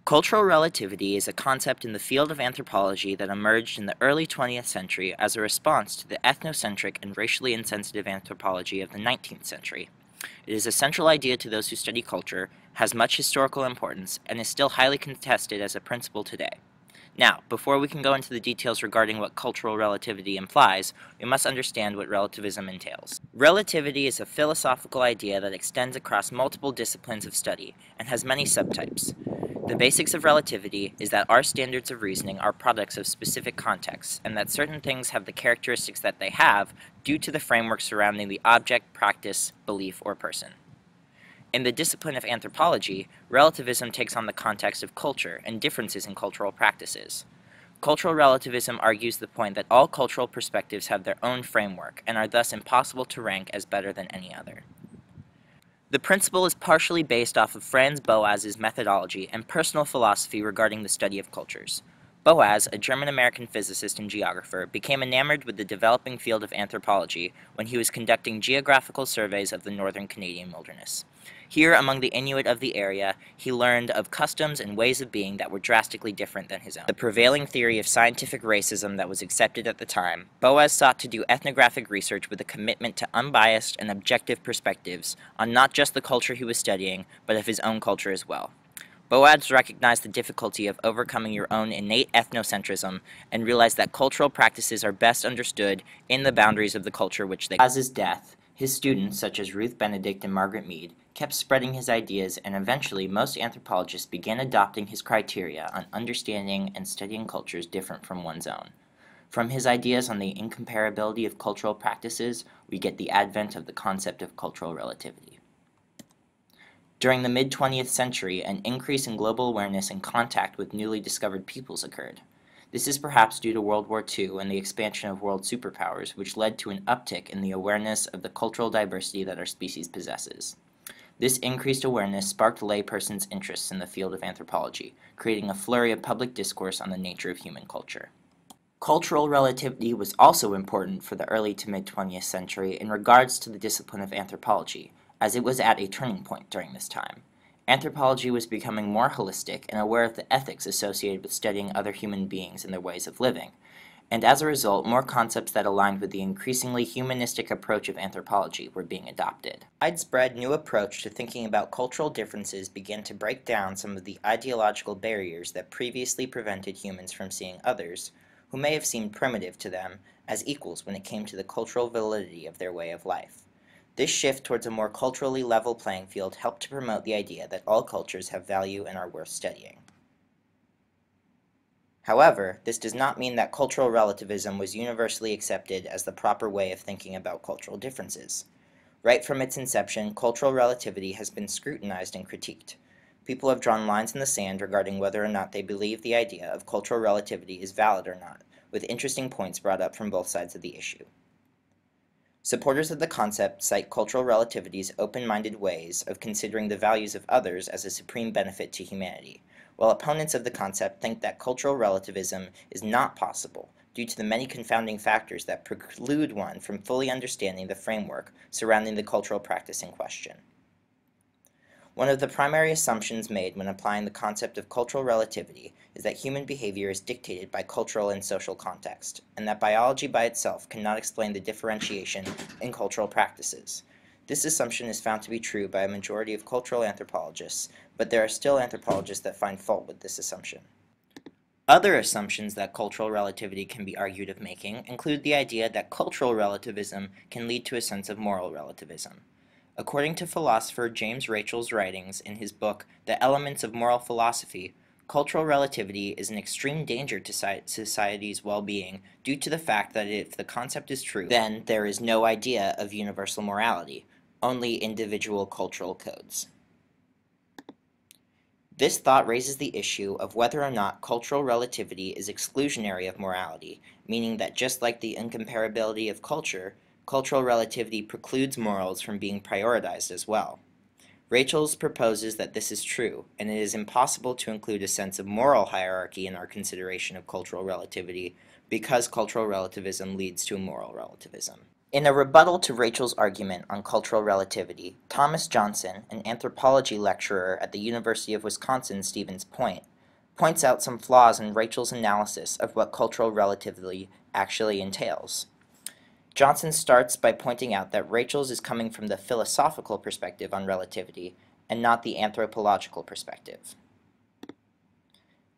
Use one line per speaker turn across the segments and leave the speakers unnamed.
Cultural relativity is a concept in the field of anthropology that emerged in the early 20th century as a response to the ethnocentric and racially insensitive anthropology of the 19th century. It is a central idea to those who study culture, has much historical importance, and is still highly contested as a principle today. Now, before we can go into the details regarding what cultural relativity implies, we must understand what relativism entails. Relativity is a philosophical idea that extends across multiple disciplines of study and has many subtypes. The basics of relativity is that our standards of reasoning are products of specific contexts, and that certain things have the characteristics that they have due to the framework surrounding the object, practice, belief, or person. In the discipline of anthropology, relativism takes on the context of culture and differences in cultural practices. Cultural relativism argues the point that all cultural perspectives have their own framework and are thus impossible to rank as better than any other. The principle is partially based off of Franz Boas's methodology and personal philosophy regarding the study of cultures. Boas, a German-American physicist and geographer, became enamored with the developing field of anthropology when he was conducting geographical surveys of the northern Canadian wilderness. Here, among the Inuit of the area, he learned of customs and ways of being that were drastically different than his own. The prevailing theory of scientific racism that was accepted at the time, Boas sought to do ethnographic research with a commitment to unbiased and objective perspectives on not just the culture he was studying, but of his own culture as well. Boas recognized the difficulty of overcoming your own innate ethnocentrism and realized that cultural practices are best understood in the boundaries of the culture which they. As his death, his students, such as Ruth Benedict and Margaret Mead, kept spreading his ideas, and eventually most anthropologists began adopting his criteria on understanding and studying cultures different from one's own. From his ideas on the incomparability of cultural practices, we get the advent of the concept of cultural relativity. During the mid-20th century, an increase in global awareness and contact with newly discovered peoples occurred. This is perhaps due to World War II and the expansion of world superpowers, which led to an uptick in the awareness of the cultural diversity that our species possesses. This increased awareness sparked laypersons' interests in the field of anthropology, creating a flurry of public discourse on the nature of human culture. Cultural relativity was also important for the early to mid-20th century in regards to the discipline of anthropology, as it was at a turning point during this time. Anthropology was becoming more holistic and aware of the ethics associated with studying other human beings and their ways of living, and as a result, more concepts that aligned with the increasingly humanistic approach of anthropology were being adopted. A widespread new approach to thinking about cultural differences began to break down some of the ideological barriers that previously prevented humans from seeing others, who may have seemed primitive to them, as equals when it came to the cultural validity of their way of life. This shift towards a more culturally level playing field helped to promote the idea that all cultures have value and are worth studying. However, this does not mean that cultural relativism was universally accepted as the proper way of thinking about cultural differences. Right from its inception, cultural relativity has been scrutinized and critiqued. People have drawn lines in the sand regarding whether or not they believe the idea of cultural relativity is valid or not, with interesting points brought up from both sides of the issue. Supporters of the concept cite cultural relativity's open-minded ways of considering the values of others as a supreme benefit to humanity, while opponents of the concept think that cultural relativism is not possible due to the many confounding factors that preclude one from fully understanding the framework surrounding the cultural practice in question. One of the primary assumptions made when applying the concept of cultural relativity is that human behavior is dictated by cultural and social context, and that biology by itself cannot explain the differentiation in cultural practices. This assumption is found to be true by a majority of cultural anthropologists, but there are still anthropologists that find fault with this assumption. Other assumptions that cultural relativity can be argued of making include the idea that cultural relativism can lead to a sense of moral relativism. According to philosopher James Rachel's writings in his book, The Elements of Moral Philosophy, cultural relativity is an extreme danger to society's well-being due to the fact that if the concept is true, then there is no idea of universal morality, only individual cultural codes. This thought raises the issue of whether or not cultural relativity is exclusionary of morality, meaning that just like the incomparability of culture, cultural relativity precludes morals from being prioritized as well. Rachels proposes that this is true, and it is impossible to include a sense of moral hierarchy in our consideration of cultural relativity because cultural relativism leads to moral relativism. In a rebuttal to Rachel's argument on cultural relativity, Thomas Johnson, an anthropology lecturer at the University of Wisconsin-Stevens Point, points out some flaws in Rachel's analysis of what cultural relativity actually entails. Johnson starts by pointing out that Rachel's is coming from the philosophical perspective on relativity and not the anthropological perspective.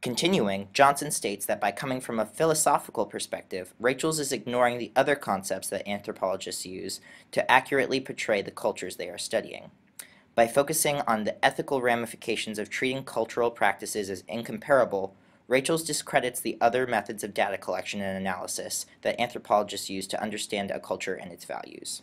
Continuing, Johnson states that by coming from a philosophical perspective, Rachel's is ignoring the other concepts that anthropologists use to accurately portray the cultures they are studying. By focusing on the ethical ramifications of treating cultural practices as incomparable, Rachel's discredits the other methods of data collection and analysis that anthropologists use to understand a culture and its values.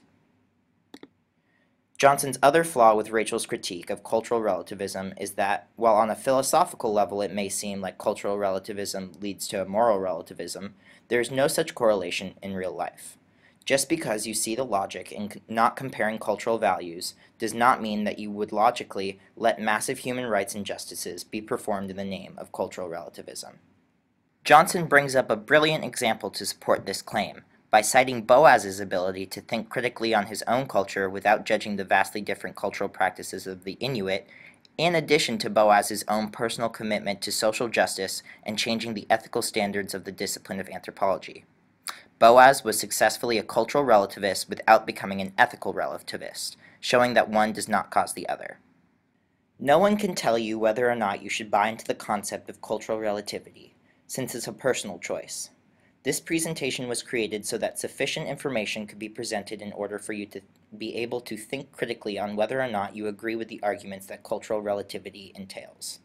Johnson's other flaw with Rachel's critique of cultural relativism is that, while on a philosophical level it may seem like cultural relativism leads to moral relativism, there is no such correlation in real life. Just because you see the logic in not comparing cultural values does not mean that you would logically let massive human rights injustices be performed in the name of cultural relativism. Johnson brings up a brilliant example to support this claim, by citing Boaz's ability to think critically on his own culture without judging the vastly different cultural practices of the Inuit, in addition to Boaz's own personal commitment to social justice and changing the ethical standards of the discipline of anthropology. Boaz was successfully a cultural relativist without becoming an ethical relativist, showing that one does not cause the other. No one can tell you whether or not you should buy into the concept of cultural relativity, since it's a personal choice. This presentation was created so that sufficient information could be presented in order for you to be able to think critically on whether or not you agree with the arguments that cultural relativity entails.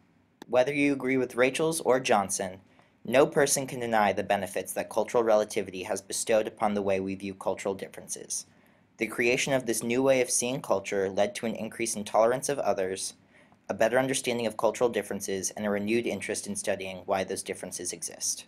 Whether you agree with Rachel's or Johnson, no person can deny the benefits that cultural relativity has bestowed upon the way we view cultural differences. The creation of this new way of seeing culture led to an increase in tolerance of others, a better understanding of cultural differences, and a renewed interest in studying why those differences exist.